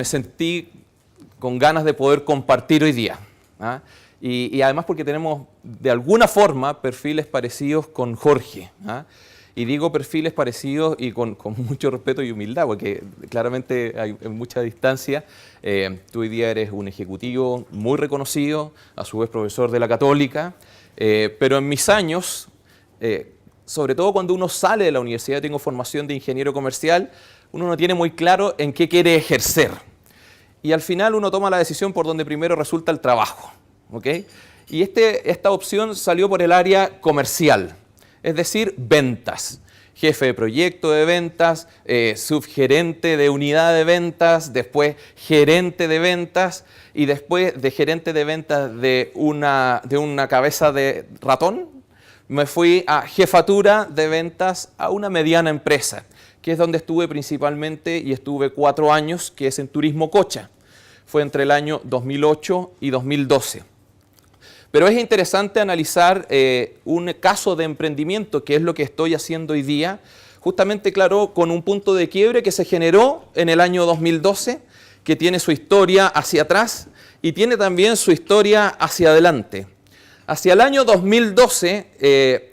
me sentí con ganas de poder compartir hoy día. ¿Ah? Y además porque tenemos de alguna forma perfiles parecidos con Jorge. ¿Ah? Y digo perfiles parecidos y con mucho respeto y humildad, porque claramente hay mucha distancia. Tú hoy día eres un ejecutivo muy reconocido, a su vez profesor de la Católica, pero en mis años, sobre todo cuando uno sale de la universidad, tengo formación de ingeniero comercial, uno no tiene muy claro en qué quiere ejercer. Y al final uno toma la decisión por donde primero resulta el trabajo. ¿Okay? Y esta opción salió por el área comercial. Es decir, ventas. Jefe de proyecto de ventas, subgerente de unidad de ventas, después gerente de ventas y después de gerente de ventas de una cabeza de ratón, me fui a jefatura de ventas a una mediana empresa, que es donde estuve principalmente y estuve 4 años, que es en Turismo Cocha. Fue entre el año 2008 y 2012. Pero es interesante analizar un caso de emprendimiento, que es lo que estoy haciendo hoy día, justamente, claro, con un punto de quiebre que se generó en el año 2012, que tiene su historia hacia atrás y tiene también su historia hacia adelante. Hacia el año 2012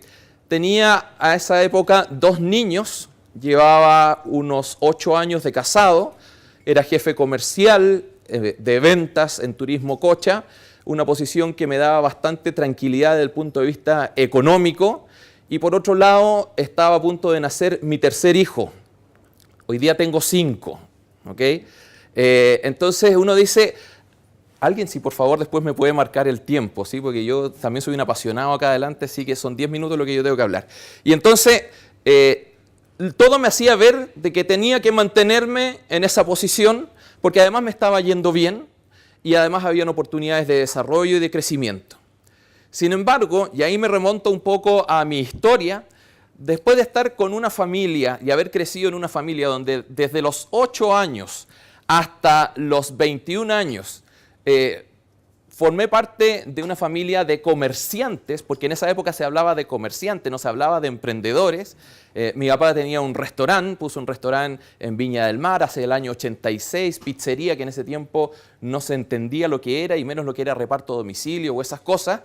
tenía a esa época 2 niños, llevaba unos 8 años de casado, era jefe comercial de ventas en Turismo Cocha, una posición que me daba bastante tranquilidad desde el punto de vista económico, y por otro lado estaba a punto de nacer mi tercer hijo. Hoy día tengo 5, ¿ok? Entonces uno dice, alguien si por favor después me puede marcar el tiempo, ¿sí? Porque yo también soy un apasionado acá adelante, así que son 10 minutos lo que yo tengo que hablar. Y entonces todo me hacía ver de que tenía que mantenerme en esa posición, porque además me estaba yendo bien, y además habían oportunidades de desarrollo y de crecimiento. Sin embargo, y ahí me remonto un poco a mi historia, después de estar con una familia y haber crecido en una familia donde desde los 8 años hasta los 21 años formé parte de una familia de comerciantes, porque en esa época se hablaba de comerciantes, no se hablaba de emprendedores. Mi papá tenía un restaurante, puso un restaurante en Viña del Mar hace el año 86, pizzería, que en ese tiempo no se entendía lo que era y menos lo que era reparto a domicilio o esas cosas.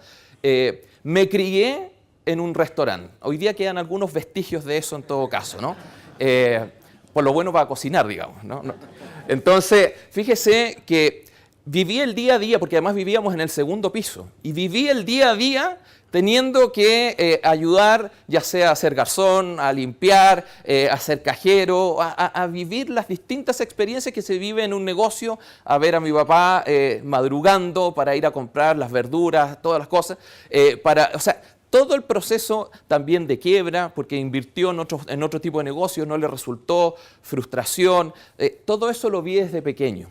Me crié en un restaurante. Hoy día quedan algunos vestigios de eso en todo caso, ¿no? Por lo bueno para cocinar, digamos, ¿no? Entonces, fíjese que viví el día a día, porque además vivíamos en el segundo piso, y viví el día a día teniendo que ayudar, ya sea a ser garzón, a limpiar, a ser cajero, a vivir las distintas experiencias que se viven en un negocio, a ver a mi papá madrugando para ir a comprar las verduras, todas las cosas, o sea, todo el proceso también de quiebra, porque invirtió en otro tipo de negocio, no le resultó, frustración, todo eso lo vi desde pequeño.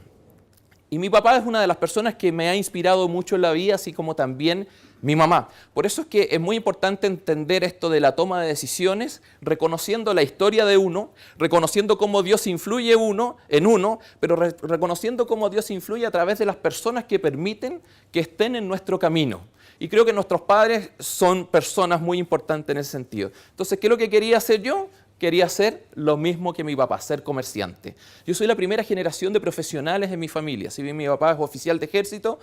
Y mi papá es una de las personas que me ha inspirado mucho en la vida, así como también mi mamá. Por eso es que es muy importante entender esto de la toma de decisiones, reconociendo la historia de uno, reconociendo cómo Dios influye en uno, pero reconociendo cómo Dios influye a través de las personas que permiten que estén en nuestro camino. Y creo que nuestros padres son personas muy importantes en ese sentido. Entonces, ¿qué es lo que quería hacer yo? Quería hacer lo mismo que mi papá, ser comerciante. Yo soy la primera generación de profesionales en mi familia. Si bien mi papá es oficial de ejército,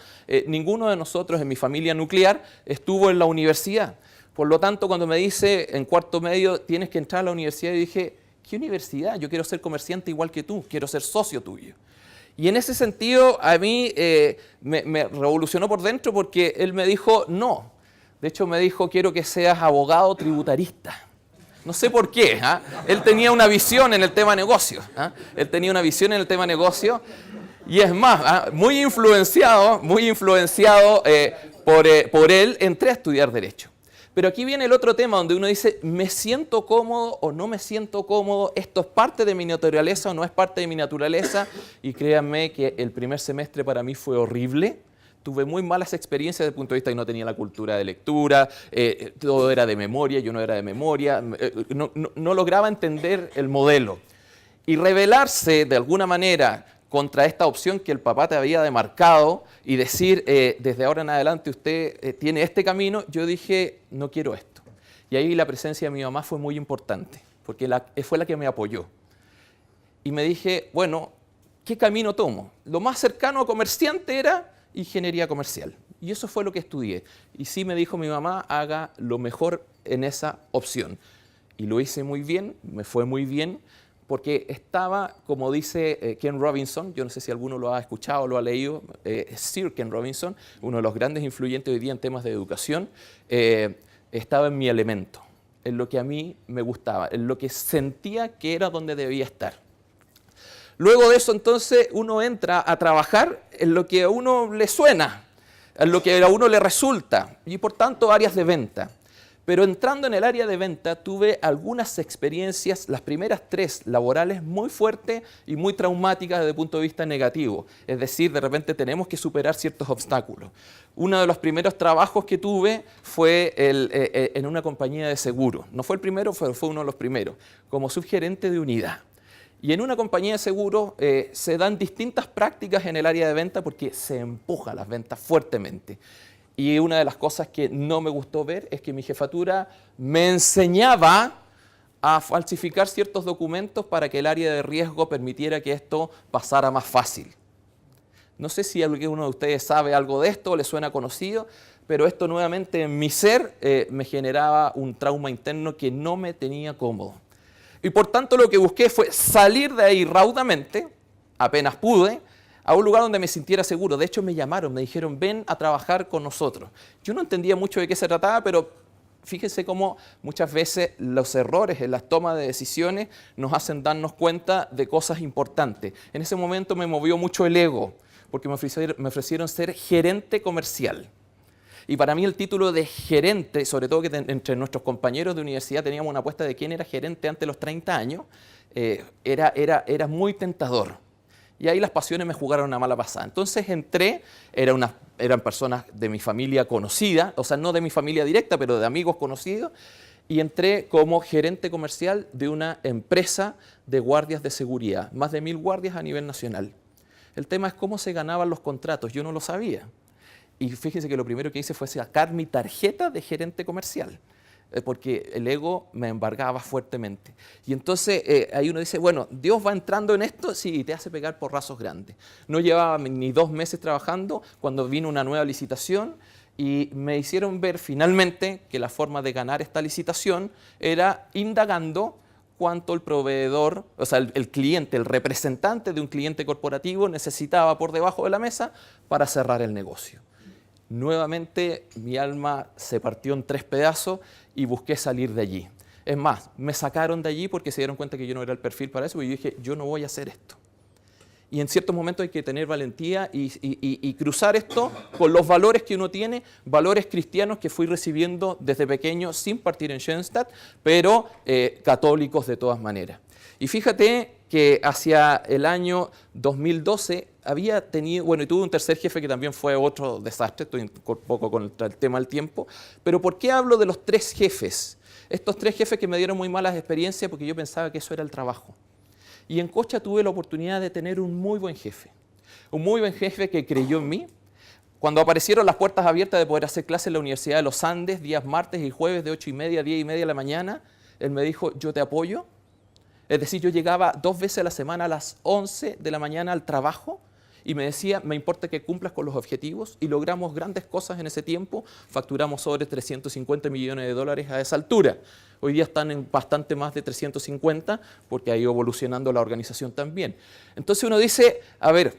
ninguno de nosotros en mi familia nuclear estuvo en la universidad. Por lo tanto, cuando me dice en cuarto medio, tienes que entrar a la universidad, yo dije, ¿qué universidad? Yo quiero ser comerciante igual que tú, quiero ser socio tuyo. Y en ese sentido, a mí me revolucionó por dentro porque él me dijo, no. De hecho, me dijo, quiero que seas abogado tributarista. No sé por qué, ¿eh? Él tenía una visión en el tema negocio. Él tenía una visión en el tema negocio. Y es más, muy influenciado por él, entré a estudiar Derecho. Pero aquí viene el otro tema donde uno dice, ¿me siento cómodo o no me siento cómodo? ¿Esto es parte de mi naturaleza o no es parte de mi naturaleza? Y créanme que el primer semestre para mí fue horrible. Tuve muy malas experiencias desde el punto de vista que no tenía la cultura de lectura, todo era de memoria, yo no era de memoria, no lograba entender el modelo. Y rebelarse de alguna manera contra esta opción que el papá te había demarcado y decir, desde ahora en adelante usted tiene este camino, yo dije, no quiero esto. Y ahí la presencia de mi mamá fue muy importante, porque fue la que me apoyó. Y me dije, bueno, ¿qué camino tomo? Lo más cercano a comerciante era ingeniería comercial. Y eso fue lo que estudié. Y sí me dijo mi mamá, haga lo mejor en esa opción. Y lo hice muy bien, me fue muy bien, porque estaba, como dice Ken Robinson, yo no sé si alguno lo ha escuchado o lo ha leído, Sir Ken Robinson, uno de los grandes influyentes hoy día en temas de educación, estaba en mi elemento, en lo que a mí me gustaba, en lo que sentía que era donde debía estar. Luego de eso, entonces, uno entra a trabajar en lo que a uno le suena, en lo que a uno le resulta, y por tanto áreas de venta. Pero entrando en el área de venta tuve algunas experiencias, las primeras 3 laborales, muy fuertes y muy traumáticas desde el punto de vista negativo. Es decir, de repente tenemos que superar ciertos obstáculos. Uno de los primeros trabajos que tuve fue en una compañía de seguro. No fue el primero, fue uno de los primeros, como subgerente de unidad. Y en una compañía de seguros se dan distintas prácticas en el área de venta porque se empujan las ventas fuertemente. Y una de las cosas que no me gustó ver es que mi jefatura me enseñaba a falsificar ciertos documentos para que el área de riesgo permitiera que esto pasara más fácil. No sé si alguno de ustedes sabe algo de esto o le suena conocido, pero esto nuevamente en mi ser me generaba un trauma interno que no me tenía cómodo. Y por tanto lo que busqué fue salir de ahí raudamente, apenas pude, a un lugar donde me sintiera seguro. De hecho me llamaron, me dijeron, ven a trabajar con nosotros. Yo no entendía mucho de qué se trataba, pero fíjense cómo muchas veces los errores en las tomas de decisiones nos hacen darnos cuenta de cosas importantes. En ese momento me movió mucho el ego, porque me ofrecieron ser gerente comercial. Y para mí el título de gerente, sobre todo que entre nuestros compañeros de universidad teníamos una apuesta de quién era gerente antes de los 30 años, era muy tentador. Y ahí las pasiones me jugaron una mala pasada. Entonces entré, eran personas de mi familia conocida, o sea, no de mi familia directa, pero de amigos conocidos, y entré como gerente comercial de una empresa de guardias de seguridad, más de 1000 guardias a nivel nacional. El tema es cómo se ganaban los contratos, yo no lo sabía. Y fíjense que lo primero que hice fue sacar mi tarjeta de gerente comercial, porque el ego me embargaba fuertemente. Y entonces ahí uno dice, bueno, Dios va entrando en esto, sí, y te hace pegar porrazos grandes. No llevaba ni 2 meses trabajando cuando vino una nueva licitación y me hicieron ver finalmente que la forma de ganar esta licitación era indagando cuánto el proveedor, o sea, el cliente, el representante de un cliente corporativo necesitaba por debajo de la mesa para cerrar el negocio. Nuevamente mi alma se partió en 3 pedazos y busqué salir de allí. Es más, me sacaron de allí porque se dieron cuenta que yo no era el perfil para eso y yo dije, yo no voy a hacer esto. Y en ciertos momentos hay que tener valentía y cruzar esto con los valores que uno tiene, valores cristianos que fui recibiendo desde pequeño sin partir en Schoenstatt, pero católicos de todas maneras. Y fíjate que hacia el año 2012 había tenido, bueno, y tuve un tercer jefe que también fue otro desastre, estoy un poco con el tema del tiempo, pero ¿por qué hablo de los 3 jefes? Estos 3 jefes que me dieron muy malas experiencias porque yo pensaba que eso era el trabajo. Y en Cocha tuve la oportunidad de tener un muy buen jefe que creyó en mí. Cuando aparecieron las puertas abiertas de poder hacer clases en la Universidad de los Andes, días martes y jueves de 8:30 a 10:30 de la mañana, él me dijo, yo te apoyo. Es decir, yo llegaba 2 veces a la semana a las 11 de la mañana al trabajo y me decía, me importa que cumplas con los objetivos, y logramos grandes cosas en ese tiempo. Facturamos sobre 350 millones de dólares a esa altura. Hoy día están en bastante más de 350 porque ha ido evolucionando la organización también. Entonces uno dice, a ver,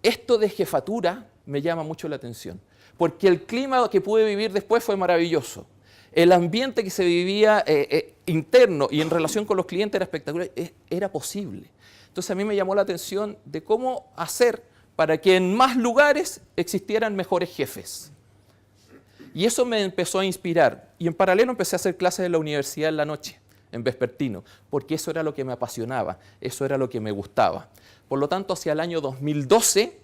esto de jefatura me llama mucho la atención, porque el clima que pude vivir después fue maravilloso. El ambiente que se vivía interno y en relación con los clientes era espectacular, era posible. Entonces a mí me llamó la atención de cómo hacer para que en más lugares existieran mejores jefes. Y eso me empezó a inspirar. Y en paralelo empecé a hacer clases en la universidad en la noche, en vespertino, porque eso era lo que me apasionaba, eso era lo que me gustaba. Por lo tanto, hacia el año 2012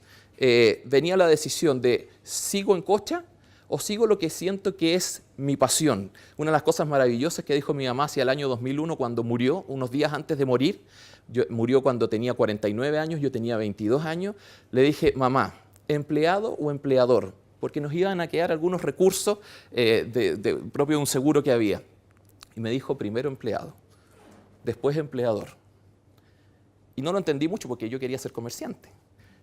venía la decisión de ¿sigo en Cocha o sigo lo que siento que es mi pasión? Una de las cosas maravillosas que dijo mi mamá hacia el año 2001 cuando murió, unos días antes de morir, murió cuando tenía 49 años, yo tenía 22 años, le dije, mamá, ¿empleado o empleador? Porque nos iban a quedar algunos recursos propio de un seguro que había. Y me dijo, primero empleado, después empleador. Y no lo entendí mucho porque yo quería ser comerciante.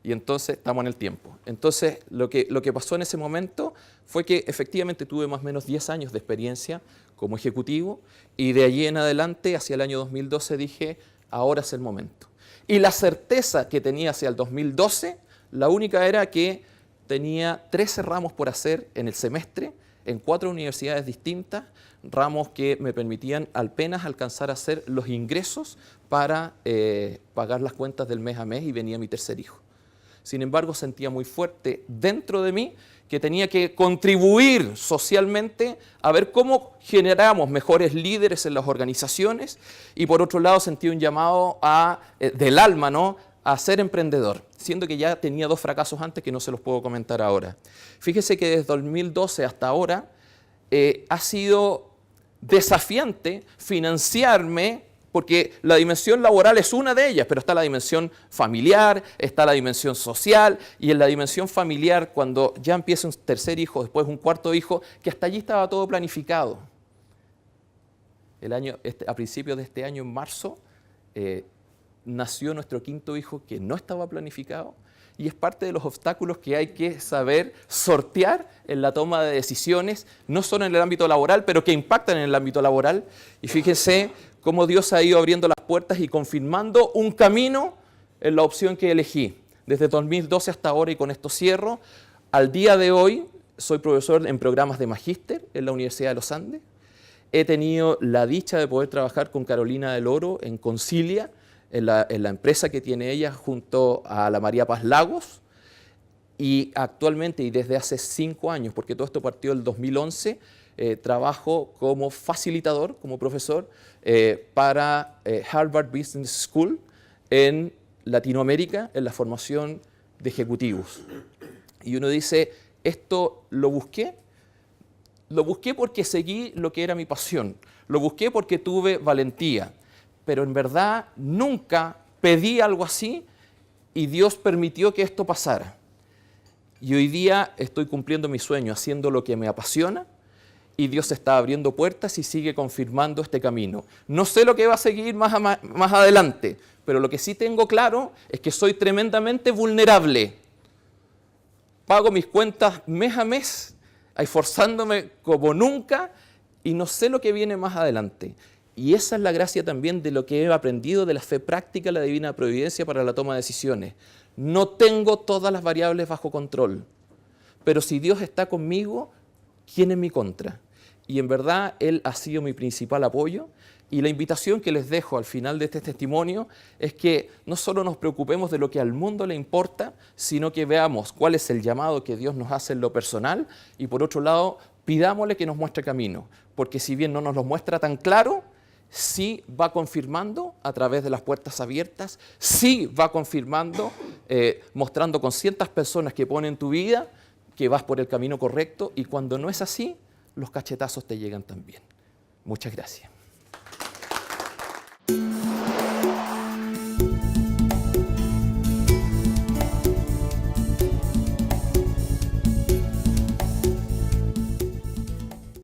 Y entonces estamos en el tiempo. Entonces lo que pasó en ese momento fue que efectivamente tuve más o menos 10 años de experiencia como ejecutivo y de allí en adelante, hacia el año 2012, dije, ahora es el momento. Y la certeza que tenía hacia el 2012, la única era que tenía 13 ramos por hacer en el semestre, en 4 universidades distintas, ramos que me permitían apenas alcanzar a hacer los ingresos para pagar las cuentas del mes a mes, y venía mi tercer hijo. Sin embargo, sentía muy fuerte dentro de mí que tenía que contribuir socialmente a ver cómo generamos mejores líderes en las organizaciones, y por otro lado sentí un llamado del alma, ¿no?, a ser emprendedor, siendo que ya tenía 2 fracasos antes que no se los puedo comentar ahora. Fíjese que desde 2012 hasta ahora ha sido desafiante financiarme, porque la dimensión laboral es una de ellas, pero está la dimensión familiar, está la dimensión social, y en la dimensión familiar, cuando ya empieza un tercer hijo, después un cuarto hijo, que hasta allí estaba todo planificado. A principios de este año, en marzo, nació nuestro quinto hijo, que no estaba planificado, y es parte de los obstáculos que hay que saber sortear en la toma de decisiones, no solo en el ámbito laboral, pero que impactan en el ámbito laboral. Y fíjense cómo Dios ha ido abriendo las puertas y confirmando un camino en la opción que elegí. Desde 2012 hasta ahora, y con esto cierro, al día de hoy soy profesor en programas de magíster en la Universidad de los Andes. He tenido la dicha de poder trabajar con Carolina del Oro en Concilia, en la empresa que tiene ella junto a la María Paz Lagos, y actualmente y desde hace 5 años, porque todo esto partió del 2011, trabajo como facilitador, como profesor para Harvard Business School en Latinoamérica, en la formación de ejecutivos. Y uno dice, ¿esto lo busqué? Lo busqué porque seguí lo que era mi pasión, lo busqué porque tuve valentía, pero en verdad nunca pedí algo así y Dios permitió que esto pasara. Y hoy día estoy cumpliendo mi sueño, haciendo lo que me apasiona, y Dios está abriendo puertas y sigue confirmando este camino. No sé lo que va a seguir más adelante, pero lo que sí tengo claro es que soy tremendamente vulnerable. Pago mis cuentas mes a mes, esforzándome como nunca, y no sé lo que viene más adelante. Y esa es la gracia también de lo que he aprendido de la fe práctica, la divina providencia para la toma de decisiones. No tengo todas las variables bajo control, pero si Dios está conmigo, ¿quién en mi contra? Y en verdad Él ha sido mi principal apoyo, y la invitación que les dejo al final de este testimonio es que no solo nos preocupemos de lo que al mundo le importa, sino que veamos cuál es el llamado que Dios nos hace en lo personal, y por otro lado, pidámosle que nos muestre camino, porque si bien no nos lo muestra tan claro, sí va confirmando a través de las puertas abiertas, sí va confirmando, mostrando con ciertas personas que ponen tu vida, que vas por el camino correcto, y cuando no es así, los cachetazos te llegan también. Muchas gracias.